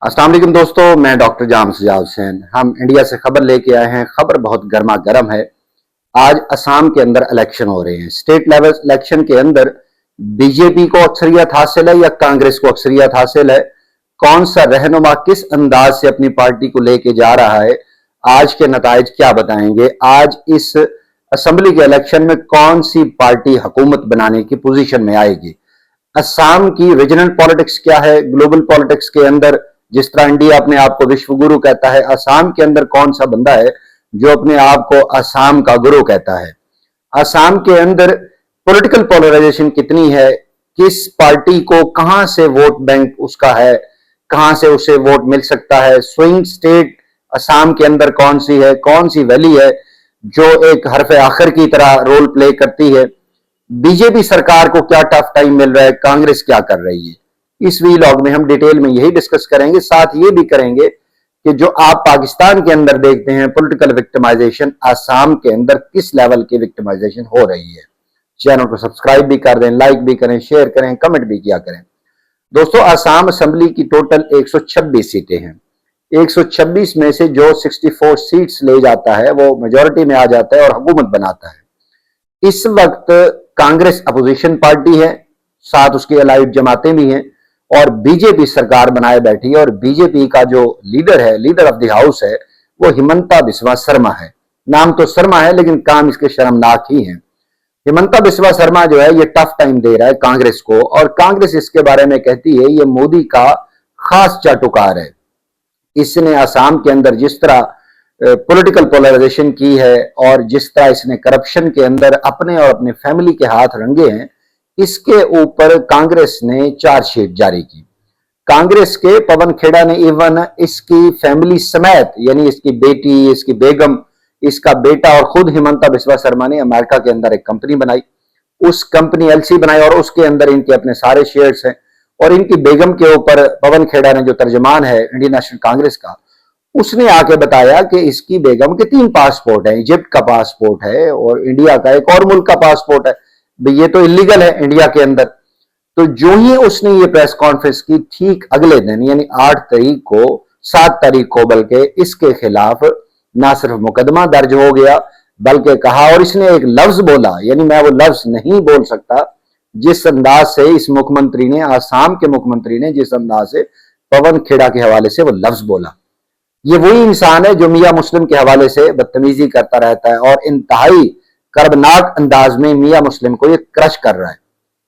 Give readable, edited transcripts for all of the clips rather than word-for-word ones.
अस्सलाम वालेकुम दोस्तों, मैं डॉक्टर जाम सजाद हुसैन। हम इंडिया से खबर लेके आए हैं। खबर बहुत गर्मा गर्म है। आज असम के अंदर इलेक्शन हो रहे हैं। स्टेट लेवल इलेक्शन के अंदर बीजेपी को अक्सरियत हासिल है या कांग्रेस को अक्सरियत हासिल है? कौन सा रहनुमा किस अंदाज से अपनी पार्टी को लेके जा रहा है, आज के नताइज क्या बताएंगे? आज इस असेंबली के इलेक्शन में कौन सी पार्टी हुकूमत बनाने की पोजीशन में आएगी? असम की रीजनल पॉलिटिक्स क्या है, ग्लोबल पॉलिटिक्स के अंदर जिस तरह इंडिया अपने आप को विश्व गुरु कहता है, असम के अंदर कौन सा बंदा है जो अपने आप को असम का गुरु कहता है? असम के अंदर पॉलिटिकल पोलराइजेशन कितनी है, किस पार्टी को कहां से वोट बैंक उसका है, कहां से उसे वोट मिल सकता है? स्विंग स्टेट असम के अंदर कौन सी है, कौन सी वैली है जो एक हरफ आखिर की तरह रोल प्ले करती है? बीजेपी सरकार को क्या टफ टाइम मिल रहा है, कांग्रेस क्या कर रही है? इस वीलॉग में हम डिटेल में यही डिस्कस करेंगे। साथ ये भी करेंगे कि जो आप पाकिस्तान के अंदर देखते हैं पॉलिटिकल विक्टिमाइजेशन, असम के अंदर किस लेवल की विक्टिमाइजेशन हो रही है। चैनल को सब्सक्राइब भी कर दें, लाइक भी करें, शेयर करें, कमेंट भी किया करें। दोस्तों, असम असेंबली की टोटल 126 सीटें हैं। 126 में से जो 64 सीट्स ले जाता है वो मेजोरिटी में आ जाता है और हुकूमत बनाता है। इस वक्त कांग्रेस अपोजिशन पार्टी है, साथ उसके अलाइड जमातें भी हैं और बीजेपी सरकार बनाए बैठी है। और बीजेपी का जो लीडर है, लीडर ऑफ द हाउस है, वो हिमंता बिस्वा शर्मा है। नाम तो शर्मा है लेकिन काम इसके शर्मनाक ही है। हिमंता बिस्वा शर्मा जो है ये टफ टाइम दे रहा है कांग्रेस को, और कांग्रेस इसके बारे में कहती है ये मोदी का खास चाटुकार है। इसने असम के अंदर जिस तरह पॉलिटिकल पोलराइजेशन की है और जिस तरह इसने करप्शन के अंदर अपने और अपने फैमिली के हाथ रंगे हैं, इसके ऊपर कांग्रेस ने चार्जशीट जारी की। कांग्रेस के पवन खेड़ा ने इवन इसकी फैमिली समेत, यानी इसकी बेटी, इसकी बेगम, इसका बेटा और खुद हिमंता बिस्वा शर्मा ने अमेरिका के अंदर एक कंपनी बनाई। उस कंपनी एलसी बनाई और उसके अंदर इनके अपने सारे शेयर्स हैं। और इनकी बेगम के ऊपर पवन खेड़ा ने, जो तर्जमान है इंडियन नेशनल कांग्रेस का, उसने आके बताया कि इसकी बेगम के 3 पासपोर्ट हैं। इजिप्ट का पासपोर्ट है और इंडिया का एक और मुल्क का पासपोर्ट है। भाई ये तो इलीगल है इंडिया के अंदर। तो जो ही उसने ये प्रेस कॉन्फ्रेंस की, ठीक अगले दिन यानी 8 तारीख को, 7 तारीख को बल्कि, इसके खिलाफ ना सिर्फ मुकदमा दर्ज हो गया बल्कि कहा, और इसने एक लफ्ज बोला, यानी मैं वो लफ्ज नहीं बोल सकता जिस अंदाज से इस मुख्यमंत्री ने, आसाम के मुख्यमंत्री ने जिस अंदाज से पवन खेड़ा के हवाले से वो लफ्ज बोला। ये वही इंसान है जो मियां मुस्लिम के हवाले से बदतमीजी करता रहता है और इंतहाई कर्बनाक अंदाज में मियां मुस्लिम को ये क्रश कर रहा है।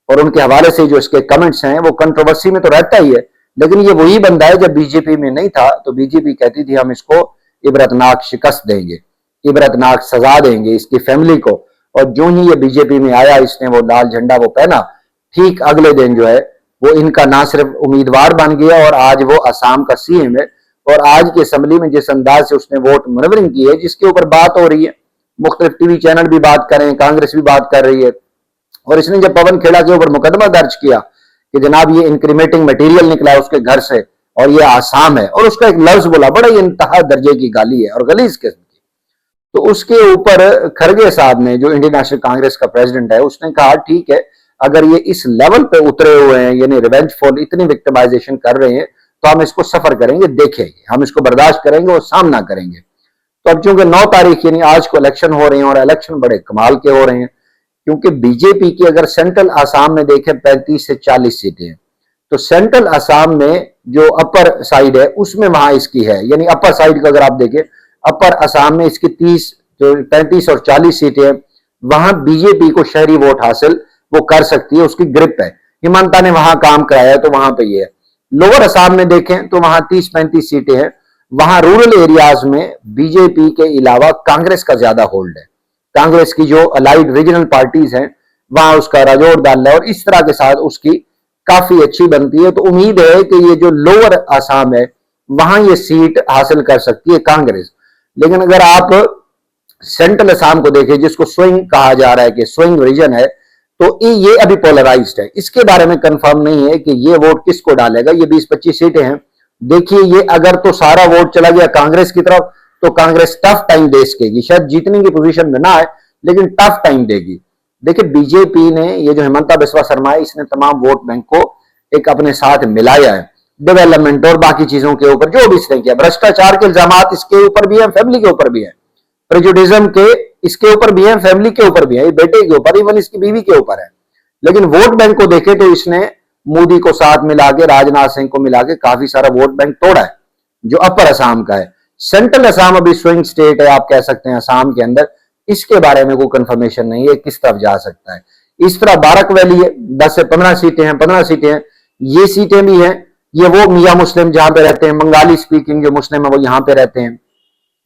और उनके हवाले से जो इसके कमेंट्स हैं वो कंट्रोवर्सी में तो रहता ही है, लेकिन ये वही बंदा है, जब बीजेपी में नहीं था तो बीजेपी कहती थी हम इसको इबरतनाक शिकस्त देंगे, इबरतनाक सजा देंगे इसकी फैमिली को। और जो ही ये बीजेपी में आया, इसने वो लाल झंडा वो पहना, ठीक अगले दिन जो है वो इनका ना सिर्फ उम्मीदवार बन गया और आज वो असम का सीएम है। और आज की असेंबली में जिस अंदाज से उसने वोट मनवरिंग की है, जिसके ऊपर बात हो रही है, मुख्तलिफ टीवी चैनल भी बात कर रहे हैं, कांग्रेस भी बात कर रही है। और इसने जब पवन खेड़ा के ऊपर मुकदमा दर्ज किया कि जनाब ये इंक्रीमेटिंग मटेरियल निकला है उसके घर से और ये आसाम है, और उसका एक लफ्ज बोला, बड़ा ही इंतहा दर्जे की गाली है और गलीज किस्म की, तो उसके ऊपर खरगे साहब ने, जो इंडियन नेशनल कांग्रेस का प्रेसिडेंट है, उसने कहा ठीक है, अगर ये इस लेवल पे उतरे हुए हैं, यानी रिवेंजफुल इतनी विक्टिमाइजेशन कर रहे हैं, तो हम इसको सफर करेंगे, देखेंगे, हम इसको बर्दाश्त करेंगे और सामना करेंगे। तो अब चूंकि 9 तारीख यानी आज को इलेक्शन हो रहे हैं और इलेक्शन बड़े कमाल के हो रहे हैं, क्योंकि बीजेपी की अगर सेंट्रल आसाम में देखें 35 से 40 सीटें हैं, तो सेंट्रल आसाम में जो अपर साइड है उसमें वहां इसकी है, यानी अपर साइड का अगर आप देखें, अपर आसाम में इसकी 30 जो 35 और 40 सीटें हैं, वहां बीजेपी को शहरी वोट हासिल वो कर सकती है, उसकी ग्रिप है। हिमंता ने वहां काम कराया है तो वहां पे ये है। लोअर असम में देखें तो वहां 30-35 सीटें हैं, वहां रूरल एरियाज में बीजेपी के अलावा कांग्रेस का ज्यादा होल्ड है। कांग्रेस की जो अलाइड रीजनल पार्टीज हैं वहां उसका राजौड़ दल है और इस तरह के साथ उसकी काफी अच्छी बनती है। तो उम्मीद है कि ये जो लोअर असम है वहां ये सीट हासिल कर सकती है कांग्रेस। लेकिन अगर आप सेंट्रल असम को देखें, जिसको स्विंग कहा जा रहा है कि स्विंग रीजन है, तो ये अभी पोलराइज्ड है। इसके बारे में कंफर्म नहीं है कि ये वोट किसको डालेगा। ये 20-25 सीटें हैं। देखिए, ये अगर तो सारा वोट चला गया कांग्रेस की तरफ तो कांग्रेस टफ टाइम दे सकेगी, शायद जीतने की पोजीशन में ना आए लेकिन टफ टाइम देगी। देखिए, बीजेपी ने, ये जो हिमंता बिस्वा शर्मा है, इसने तमाम वोट बैंक को एक अपने साथ मिलाया है डेवलपमेंट और बाकी चीजों के ऊपर जो भी इसने किया, भ्रष्टाचार के इल्जाम इसके ऊपर भी है, फैमिली के ऊपर भी है, प्रेजुडिज्म के इसके ऊपर भी है, फैमिली के ऊपर भी है, बेटे के ऊपर, इवन इसकी बीवी के ऊपर है। लेकिन वोट बैंक को देखे तो इसने मोदी को साथ मिला के, राजनाथ सिंह को मिला के काफी सारा वोट बैंक तोड़ा है, जो अपर असम का है। सेंट्रल असम अभी स्विंग स्टेट है, आप कह सकते हैं असम के अंदर, इसके बारे में कोई कंफर्मेशन नहीं है किस तरफ जा सकता है। इस तरह बारक वैली है, 10 से 15 सीटें हैं, 15 सीटें हैं, ये सीटें भी हैं, ये वो मियाँ मुस्लिम जहां पे रहते हैं, बंगाली स्पीकिंग जो मुस्लिम है वो यहां पे रहते हैं।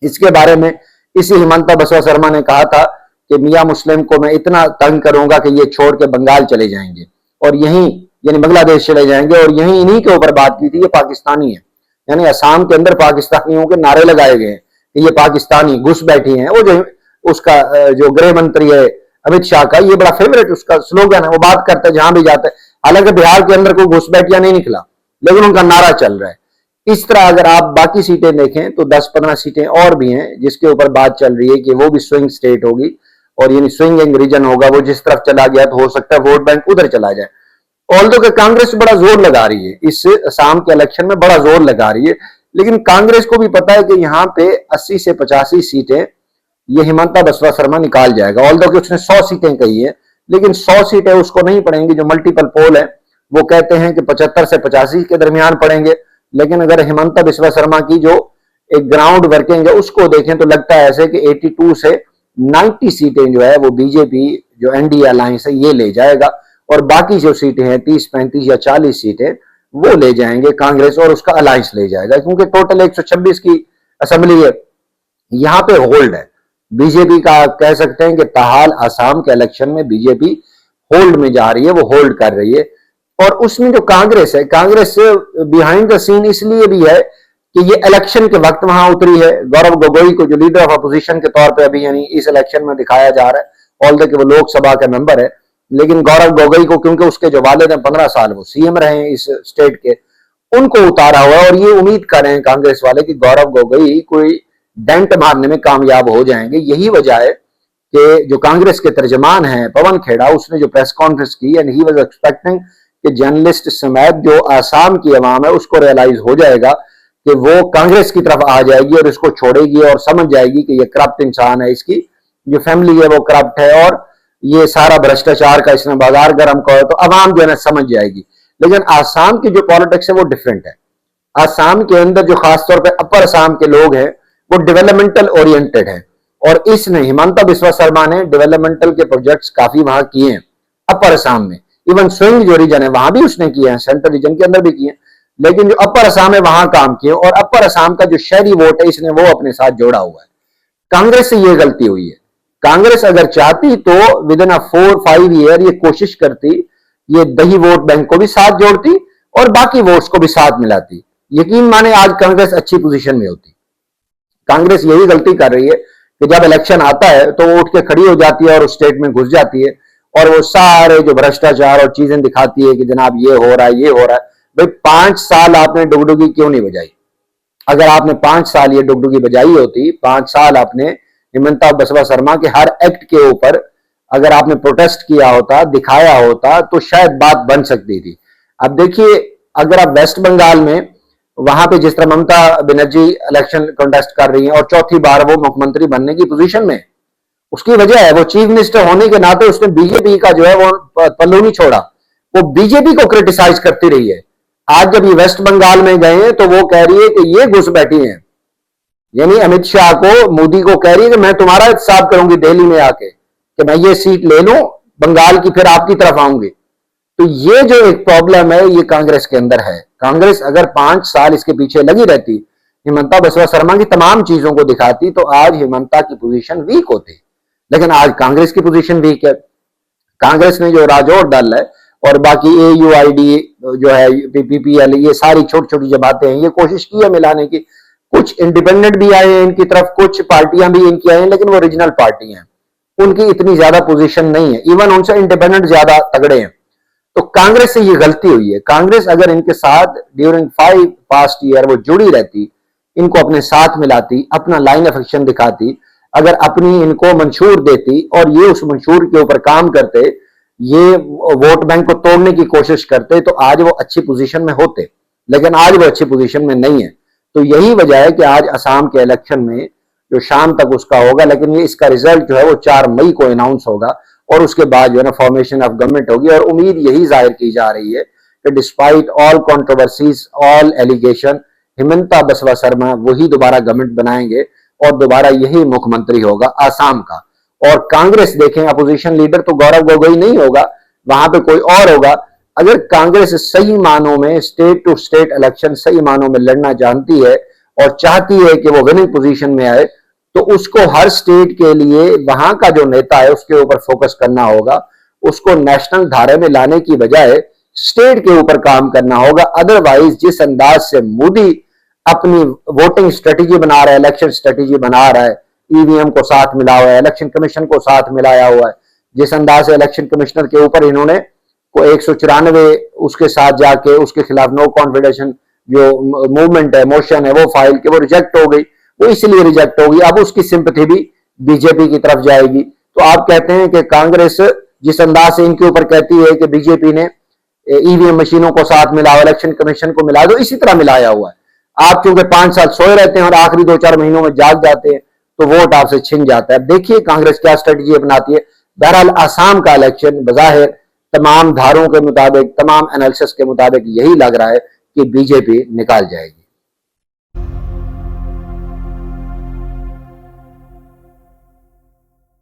इसके बारे में इसी हिमंता बसवा शर्मा ने कहा था कि मियाँ मुस्लिम को मैं इतना तंग करूंगा कि ये छोड़ के बंगाल चले जाएंगे और यहीं यानी बांग्लादेश चले जाएंगे, और यहीं इन्हीं के ऊपर बात की थी, ये पाकिस्तानी है। यानी असम के अंदर पाकिस्तानियों के नारे लगाए गए कि ये पाकिस्तानी घुस बैठी हैं। वो जो उसका जो गृह मंत्री है अमित शाह का, ये बड़ा फेवरेट उसका स्लोगन है, वो बात करते हैं जहां भी जाते हैं। हालांकि बिहार के अंदर कोई घुसपैठिया नहीं निकला, लेकिन उनका नारा चल रहा है। इस तरह अगर आप बाकी सीटें देखें तो 10-15 सीटें और भी हैं जिसके ऊपर बात चल रही है कि वो भी स्विंग स्टेट होगी, और यानी स्विंगिंग रीजन होगा। वो जिस तरफ चला गया तो हो सकता है वोट बैंक उधर चला जाए। ऑल्दो कि कांग्रेस बड़ा जोर लगा रही है इस असम के इलेक्शन में, बड़ा जोर लगा रही है, लेकिन कांग्रेस को भी पता है कि यहाँ पे 80 से 85 सीटें ये हिमंता बसवा शर्मा निकाल जाएगा। ऑल्दो कि उसने 100 सीटें कही है, लेकिन 100 सीटें उसको नहीं पड़ेंगी। जो मल्टीपल पोल है वो कहते हैं कि 75 से 85 के दरमियान पड़ेंगे, लेकिन अगर हिमंता बिस्वा शर्मा की जो एक ग्राउंड वर्किंग है उसको देखें तो लगता है ऐसे कि 82 से 90 सीटें जो है वो बीजेपी जो एनडीए अलायंस है ये ले जाएगा, और बाकी जो सीटें हैं 30, 35 या 40 सीटें वो ले जाएंगे कांग्रेस और उसका अलायंस ले जाएगा, क्योंकि टोटल 126 की असेंबली है, यहां पे होल्ड है। बीजेपी का कह सकते हैं कि ताहाल असम के इलेक्शन में बीजेपी होल्ड में जा रही है, वो होल्ड कर रही है। और उसमें जो कांग्रेस है, कांग्रेस बिहाइंड द सीन इसलिए भी है कि ये इलेक्शन के वक्त वहां उतरी है। गौरव गोगोई को जो लीडर ऑफ अपोजिशन के तौर पे अभी यानी इस इलेक्शन में दिखाया जा रहा है, ऑल्दो कि वो लोकसभा का मेंबर है, लेकिन गौरव गोगोई को क्योंकि उसके जो वालिद हैं 15 साल वो सीएम रहे हैं इस स्टेट के, उनको उतारा हुआ है। और ये उम्मीद कर रहे हैं कांग्रेस वाले कि गौरव गोगोई कोई डेंट मारने में कामयाब हो जाएंगे। यही वजह है कि जो कांग्रेस के तर्जमान हैं पवन खेड़ा, उसने जो प्रेस कॉन्फ्रेंस की एंड ही वाज एक्सपेक्टिंग कि जर्नलिस्ट समेत जो आसाम की अवाम है उसको रियलाइज हो जाएगा कि वो कांग्रेस की तरफ आ जाएगी और इसको छोड़ेगी और समझ जाएगी कि ये करप्ट इंसान है, इसकी जो फैमिली है वो करप्ट है और ये सारा भ्रष्टाचार का इसने बाजार गर्म करो, तो अवाम जो है ना समझ जाएगी। लेकिन आसाम की जो पॉलिटिक्स है वो डिफरेंट है। आसाम के अंदर जो खासतौर पर अपर आसाम के लोग हैं वो डेवलपमेंटल ओरिएंटेड है, और इसने हिमंता बिस्वा शर्मा ने डेवलपमेंटल के प्रोजेक्ट्स काफी वहां किए हैं अपर असम में। इवन स्विंग जो रीजन है वहां भी उसने किए हैं, सेंट्रल रीजन के अंदर भी किए हैं, लेकिन जो अपर असम है वहां काम किए, और अपर असम का जो शहरी वोट है इसने वो अपने साथ जोड़ा हुआ है। कांग्रेस से ये गलती हुई है। कांग्रेस अगर चाहती तो विद इन 4-5 ईयर ये कोशिश करती, ये दही वोट बैंक को भी साथ जोड़ती और बाकी वोट्स को भी साथ मिलाती। यकीन माने आज कांग्रेस अच्छी पोजीशन में होती। कांग्रेस यही गलती कर रही है कि जब इलेक्शन आता है तो वो उठ के खड़ी हो जाती है और उस स्टेट में घुस जाती है, और वो सारे जो भ्रष्टाचार और चीजें दिखाती है कि जनाब ये हो रहा है, ये हो रहा है। भाई 5 साल आपने डुगडुगी क्यों नहीं बजाई? अगर आपने 5 साल ये डुगडुगी बजाई होती, 5 साल आपने हिमंता बसवा शर्मा के हर एक्ट के ऊपर अगर आपने प्रोटेस्ट किया होता, दिखाया होता, तो शायद बात बन सकती थी। अब देखिए, अगर आप वेस्ट बंगाल में वहां पे जिस तरह ममता बनर्जी इलेक्शन कंटेस्ट कर रही हैं और चौथी बार वो मुख्यमंत्री बनने की पोजीशन में, उसकी वजह है वो चीफ मिनिस्टर होने के नाते उसने बीजेपी का जो है वो पल्लू नहीं छोड़ा, वो बीजेपी को क्रिटिसाइज करती रही है। आज जब ये वेस्ट बंगाल में गए तो वो कह रही है कि ये घुस बैठी हैं, यानी अमित शाह को, मोदी को कह रही है कि मैं तुम्हारा हिसाब करूंगी दिल्ली में आके कि मैं ये सीट ले लूं बंगाल की, फिर आपकी तरफ आऊंगी। तो ये जो एक प्रॉब्लम है ये कांग्रेस के अंदर है। कांग्रेस अगर 5 साल इसके पीछे लगी रहती, हिमंता बिस्वा शर्मा की तमाम चीजों को दिखाती, तो आज हिमंता की पोजीशन वीक होती। लेकिन आज कांग्रेस की पोजीशन वीक है। कांग्रेस ने जो राजौर दल है और बाकी AUID जो है, PPL, ये सारी छोटी छोटी जमातें हैं, ये कोशिश की है मिलाने की। कुछ इंडिपेंडेंट भी आए हैं इनकी तरफ, कुछ पार्टियां भी इनकी आई हैं, लेकिन वो रीजनल पार्टी हैं, उनकी इतनी ज्यादा पोजीशन नहीं है, इवन उनसे इंडिपेंडेंट ज्यादा तगड़े हैं। तो कांग्रेस से ये गलती हुई है। कांग्रेस अगर इनके साथ ड्यूरिंग 5 पास्ट ईयर वो जुड़ी रहती, इनको अपने साथ मिलाती, अपना लाइन ऑफ एक्शन दिखाती, अगर अपनी इनको मंशूर देती और ये उस मंशूर के ऊपर काम करते, ये वोट बैंक को तोड़ने की कोशिश करते, तो आज वो अच्छी पोजीशन में होते। लेकिन आज वो अच्छी पोजीशन में नहीं है। तो यही वजह है कि आज असम के इलेक्शन में जो शाम तक उसका होगा, लेकिन ये इसका रिजल्ट जो है वो 4 मई को अनाउंस होगा और उसके बाद जो है ना फॉर्मेशन ऑफ गवर्नमेंट होगी। और उम्मीद यही जाहिर की जा रही है कि despite all controversies, all allegation, Himanta Biswa Sarma वही दोबारा गवर्नमेंट बनाएंगे और दोबारा यही मुख्यमंत्री होगा आसाम का। और कांग्रेस देखें, अपोजिशन लीडर तो गौरव गोगोई नहीं होगा, वहां पे कोई और होगा। अगर कांग्रेस सही मानों में स्टेट टू स्टेट इलेक्शन सही मानों में लड़ना जानती है और चाहती है कि वो विनिंग पोजीशन में आए, तो उसको हर स्टेट के लिए वहां का जो नेता है उसके ऊपर फोकस करना होगा। उसको नेशनल धारे में लाने की बजाय स्टेट के ऊपर काम करना होगा। अदरवाइज जिस अंदाज से मोदी अपनी वोटिंग स्ट्रेटेजी बना रहा है, इलेक्शन स्ट्रेटेजी बना रहा है, ईवीएम को साथ मिला हुआ है, इलेक्शन कमीशन को साथ मिलाया हुआ है, जिस अंदाज से इलेक्शन कमिश्नर के ऊपर इन्होंने को 194 उसके साथ जाके उसके खिलाफ नो कॉन्फिडेंस जो मूवमेंट है, मोशन है, वो फाइल के वो रिजेक्ट हो गई। वो इसलिए रिजेक्ट होगी, अब उसकी सिंपैथी भी बीजेपी की तरफ जाएगी। तो आप कहते हैं कि कांग्रेस जिस अंदाज से इनके ऊपर कहती है कि बीजेपी ने ईवीएम मशीनों को साथ मिलाओ, इलेक्शन कमीशन को मिला दो, इसी तरह मिलाया हुआ है। आप चूंकि 5 साल सोए रहते हैं और आखिरी 2-4 महीनों में जाग जाते हैं तो वोट आपसे छिन जाता है। देखिए कांग्रेस क्या स्ट्रेटेजी अपनाती है। बहरहाल आसाम का इलेक्शन बजाहिर तमाम धारों के मुताबिक, तमाम एनालिसिस के मुताबिक यही लग रहा है कि बीजेपी निकाल जाएगी।